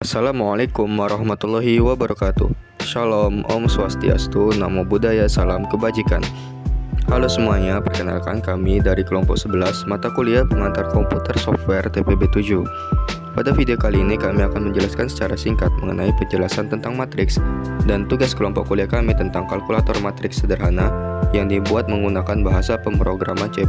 Assalamualaikum warahmatullahi wabarakatuh. Shalom, Om Swastiastu, Namo Buddhaya, Salam Kebajikan. Halo semuanya, perkenalkan kami dari kelompok 11 mata kuliah pengantar komputer software TPB 7. Pada video kali ini kami akan menjelaskan secara singkat mengenai penjelasan tentang matriks dan tugas kelompok kuliah kami tentang kalkulator matriks sederhana yang dibuat menggunakan bahasa pemrograman C++,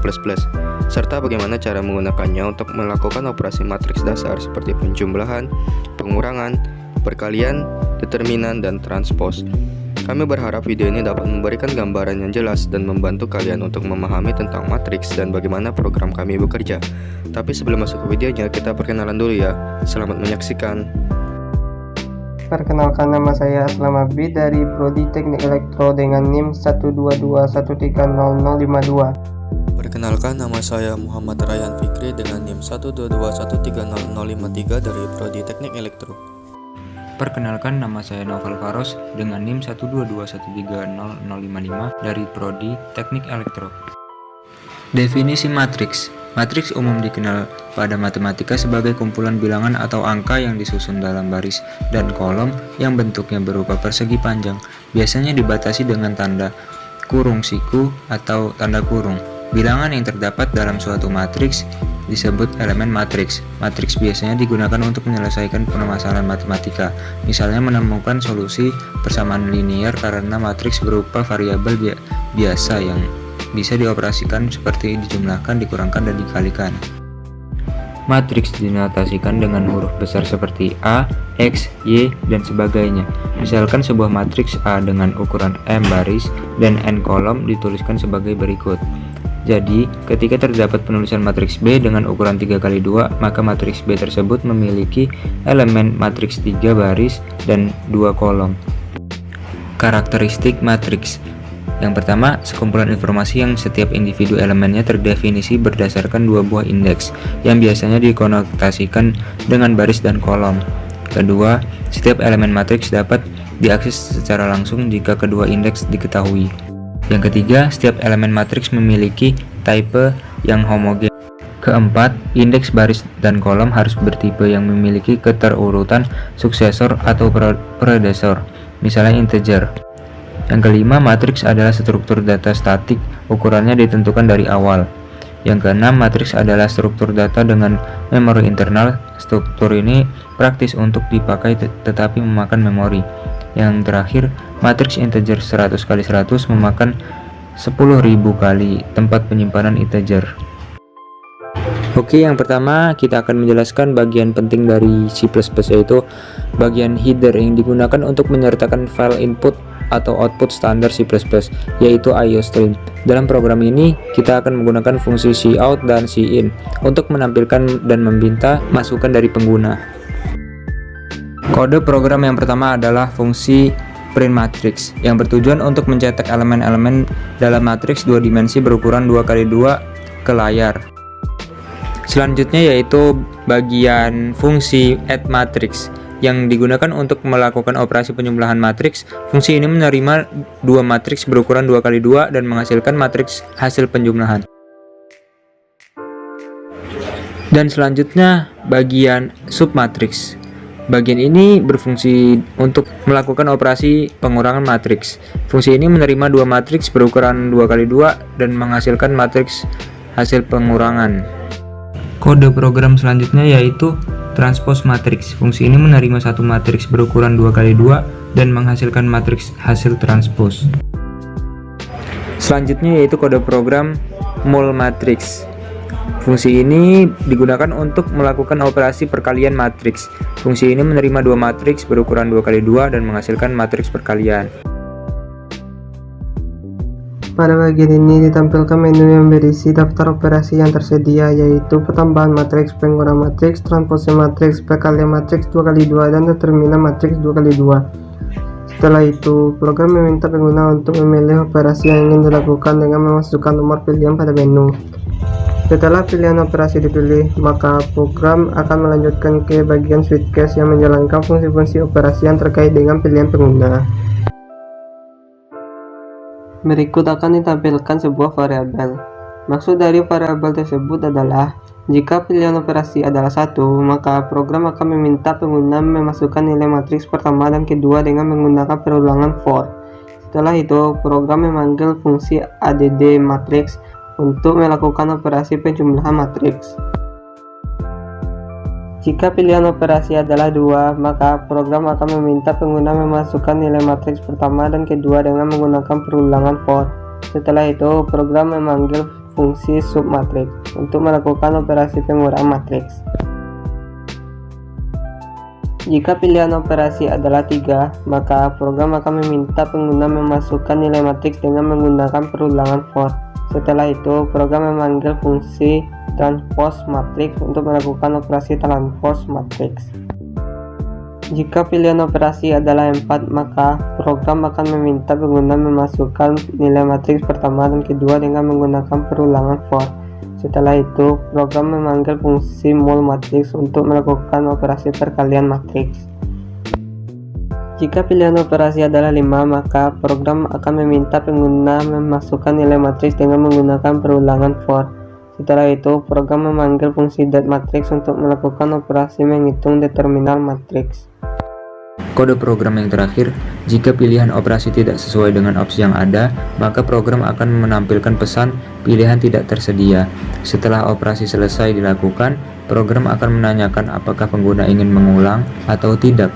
serta bagaimana cara menggunakannya untuk melakukan operasi matriks dasar seperti penjumlahan, pengurangan, perkalian, determinan, dan transpos. Kami berharap video ini dapat memberikan gambaran yang jelas dan membantu kalian untuk memahami tentang matriks dan bagaimana program kami bekerja. Tapi sebelum masuk ke videonya, kita perkenalan dulu ya. Selamat menyaksikan. Perkenalkan, nama saya Aslam Abid dari Prodi Teknik Elektro dengan NIM 122130052. Perkenalkan, nama saya Muhammad Rayyan Fikri dengan NIM 122130053 dari Prodi Teknik Elektro. Perkenalkan, nama saya Novel Faros dengan NIM 122130055 dari Prodi Teknik Elektro. Definisi matriks. Matriks umum dikenal pada matematika sebagai kumpulan bilangan atau angka yang disusun dalam baris dan kolom yang bentuknya berupa persegi panjang, biasanya dibatasi dengan tanda kurung siku atau tanda kurung. Bilangan yang terdapat dalam suatu matriks disebut elemen matriks. Matriks biasanya digunakan untuk menyelesaikan permasalahan matematika, misalnya menemukan solusi persamaan linear karena matriks berupa variabel biasa yang bisa dioperasikan seperti dijumlahkan, dikurangkan, dan dikalikan. Matriks dinotasikan dengan huruf besar seperti A, X, Y, dan sebagainya. Misalkan sebuah matriks A dengan ukuran M baris dan N kolom dituliskan sebagai berikut. Jadi, ketika terdapat penulisan matriks B dengan ukuran 3x2, maka matriks B tersebut memiliki elemen matriks 3 baris dan 2 kolom. Karakteristik matriks. Yang pertama, sekumpulan informasi yang setiap individu elemennya terdefinisi berdasarkan dua buah indeks, yang biasanya dikonotasikan dengan baris dan kolom. Kedua, setiap elemen matriks dapat diakses secara langsung jika kedua indeks diketahui. Yang ketiga, setiap elemen matriks memiliki type yang homogen. Keempat, indeks baris dan kolom harus bertipe yang memiliki keterurutan suksesor atau predesor, misalnya integer. Yang kelima, matriks adalah struktur data statik, ukurannya ditentukan dari awal. Yang keenam, matriks adalah struktur data dengan memori internal. Struktur ini praktis untuk dipakai tetapi memakan memori. Yang terakhir, matriks integer 100x100 memakan 10.000 kali tempat penyimpanan integer. Oke, yang pertama kita akan menjelaskan bagian penting dari C++, yaitu bagian header yang digunakan untuk menyertakan file input atau output standar C++, yaitu IOStream. Dalam program ini kita akan menggunakan fungsi cout dan cin untuk menampilkan dan meminta masukan dari pengguna. Kode program yang pertama adalah fungsi print matrix yang bertujuan untuk mencetak elemen-elemen dalam matriks 2 dimensi berukuran 2x2 ke layar. Selanjutnya yaitu bagian fungsi add matrix yang digunakan untuk melakukan operasi penjumlahan matriks. Fungsi ini menerima dua matriks berukuran 2x2 dan menghasilkan matriks hasil penjumlahan. Dan selanjutnya bagian submatriks. Bagian ini berfungsi untuk melakukan operasi pengurangan matriks. Fungsi ini menerima dua matriks berukuran 2x2 dan menghasilkan matriks hasil pengurangan. Kode program selanjutnya yaitu transpose matriks. Fungsi ini menerima satu matriks berukuran 2x2 dan menghasilkan matriks hasil transpose. Selanjutnya yaitu kode program mul matrix. Fungsi ini digunakan untuk melakukan operasi perkalian matriks. Fungsi ini menerima dua matriks berukuran 2x2 dan menghasilkan matriks perkalian. Pada bagian ini ditampilkan menu yang berisi daftar operasi yang tersedia, yaitu pertambahan matriks, pengurangan matriks, transpose matriks, perkalian matriks 2x2, dan determinan matriks 2x2. Setelah itu, program meminta pengguna untuk memilih operasi yang ingin dilakukan dengan memasukkan nomor pilihan pada menu. Setelah pilihan operasi dipilih, maka program akan melanjutkan ke bagian switch case yang menjalankan fungsi-fungsi operasi yang terkait dengan pilihan pengguna. Berikut akan ditampilkan sebuah variabel. Maksud dari variabel tersebut adalah jika pilihan operasi adalah 1, maka program akan meminta pengguna memasukkan nilai matriks pertama dan kedua dengan menggunakan perulangan for. Setelah itu, program memanggil fungsi add matrix untuk melakukan operasi penjumlahan matriks. Jika pilihan operasi adalah 2, maka program akan meminta pengguna memasukkan nilai matriks pertama dan kedua dengan menggunakan perulangan for. Setelah itu, program memanggil fungsi submatriks untuk melakukan operasi pengurangan matriks. Jika pilihan operasi adalah 3, maka program akan meminta pengguna memasukkan nilai matriks dengan menggunakan perulangan for. Setelah itu, program memanggil fungsi transpose matriks untuk melakukan operasi transpose matriks. Jika pilihan operasi adalah 4, maka program akan meminta pengguna memasukkan nilai matriks pertama dan kedua dengan menggunakan perulangan for. Setelah itu, program memanggil fungsi mul matriks untuk melakukan operasi perkalian matriks. Jika pilihan operasi adalah 5, maka program akan meminta pengguna memasukkan nilai matriks dengan menggunakan perulangan for. Setelah itu, program memanggil fungsi dot matrix untuk melakukan operasi menghitung determinal matriks. Kode program yang terakhir, jika pilihan operasi tidak sesuai dengan opsi yang ada, maka program akan menampilkan pesan pilihan tidak tersedia. Setelah operasi selesai dilakukan, program akan menanyakan apakah pengguna ingin mengulang atau tidak.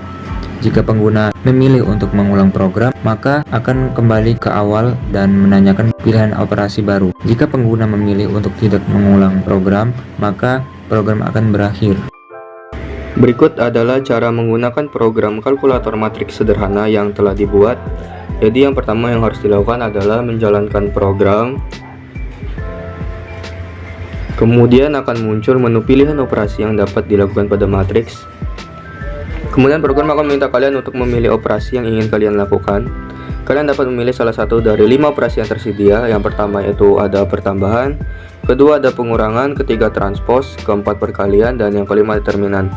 Jika pengguna memilih untuk mengulang program, maka akan kembali ke awal dan menanyakan pilihan operasi baru. Jika pengguna memilih untuk tidak mengulang program, maka program akan berakhir. Berikut adalah cara menggunakan program kalkulator matriks sederhana yang telah dibuat. Jadi yang pertama yang harus dilakukan adalah menjalankan program. Kemudian akan muncul menu pilihan operasi yang dapat dilakukan pada matriks. Kemudian program akan meminta kalian untuk memilih operasi yang ingin kalian lakukan. Kalian dapat memilih salah satu dari 5 operasi yang tersedia. Yang pertama yaitu ada pertambahan, kedua ada pengurangan, ketiga transpose, keempat perkalian, dan yang kelima determinan.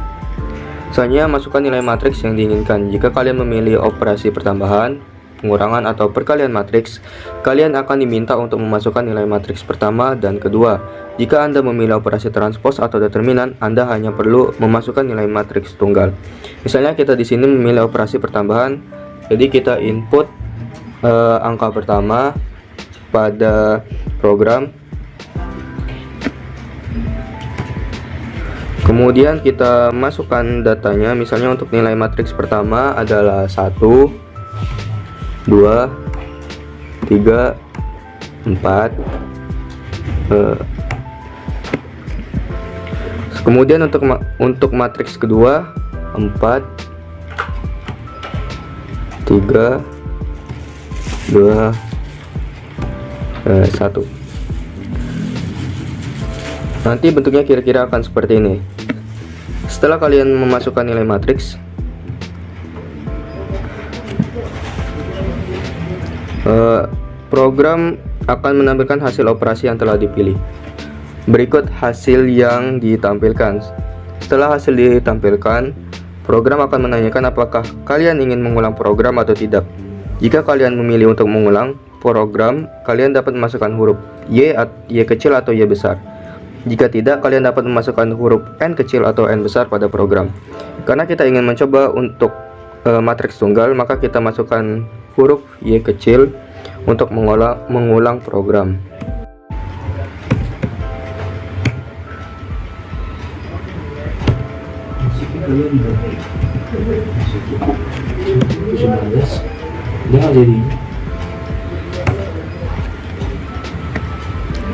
Selanjutnya masukkan nilai matriks yang diinginkan. Jika kalian memilih operasi pertambahan, pengurangan, atau perkalian matriks, kalian akan diminta untuk memasukkan nilai matriks pertama dan kedua. Jika Anda memilih operasi transpose atau determinan, Anda hanya perlu memasukkan nilai matriks tunggal. Misalnya kita di sini memilih operasi pertambahan, jadi kita input angka pertama pada program. Kemudian kita masukkan datanya, misalnya untuk nilai matriks pertama adalah 1, 2, 3, 4. Kemudian untuk matriks kedua 4, 3, 2, 1. Nanti bentuknya kira-kira akan seperti ini. Setelah kalian memasukkan nilai matriks, program akan menampilkan hasil operasi yang telah dipilih. Berikut hasil yang ditampilkan. Setelah hasil ditampilkan, program akan menanyakan apakah kalian ingin mengulang program atau tidak. Jika kalian memilih untuk mengulang program, kalian dapat memasukkan huruf Y kecil atau Y besar. Jika tidak, kalian dapat memasukkan huruf N kecil atau N besar pada program. Karena kita ingin mencoba untuk matriks tunggal, maka kita masukkan huruf Y kecil untuk mengulang program.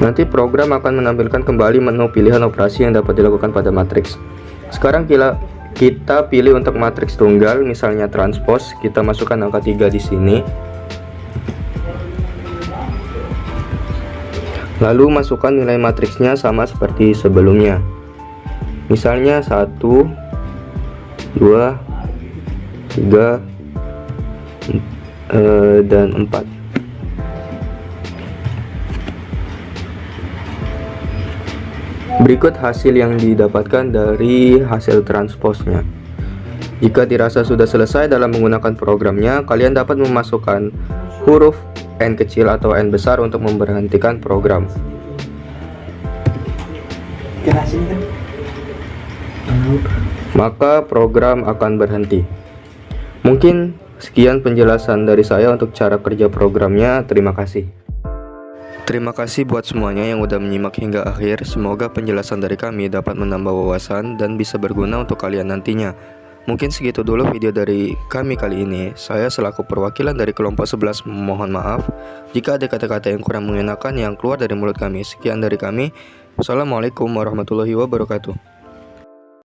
Nanti program akan menampilkan kembali menu pilihan operasi yang dapat dilakukan pada matriks. Sekarang kita pilih untuk matriks tunggal, misalnya transpose. Kita masukkan angka 3 di sini. Lalu masukkan nilai matriksnya sama seperti sebelumnya. Misalnya 1, 2, 3, dan 4. Berikut hasil yang didapatkan dari hasil transpose-nya. Jika dirasa sudah selesai dalam menggunakan programnya, kalian dapat memasukkan huruf N kecil atau N besar untuk memberhentikan program. Keras ini kan. maka program akan berhenti. Mungkin sekian penjelasan dari saya untuk cara kerja programnya. Terima kasih. Terima kasih buat semuanya yang udah menyimak hingga akhir. Semoga penjelasan dari kami dapat menambah wawasan dan bisa berguna untuk kalian nantinya. Mungkin segitu dulu video dari kami kali ini. Saya selaku perwakilan dari kelompok 11 mohon maaf jika ada kata-kata yang kurang mengenakan yang keluar dari mulut kami. Sekian dari kami. Wassalamualaikum warahmatullahi wabarakatuh.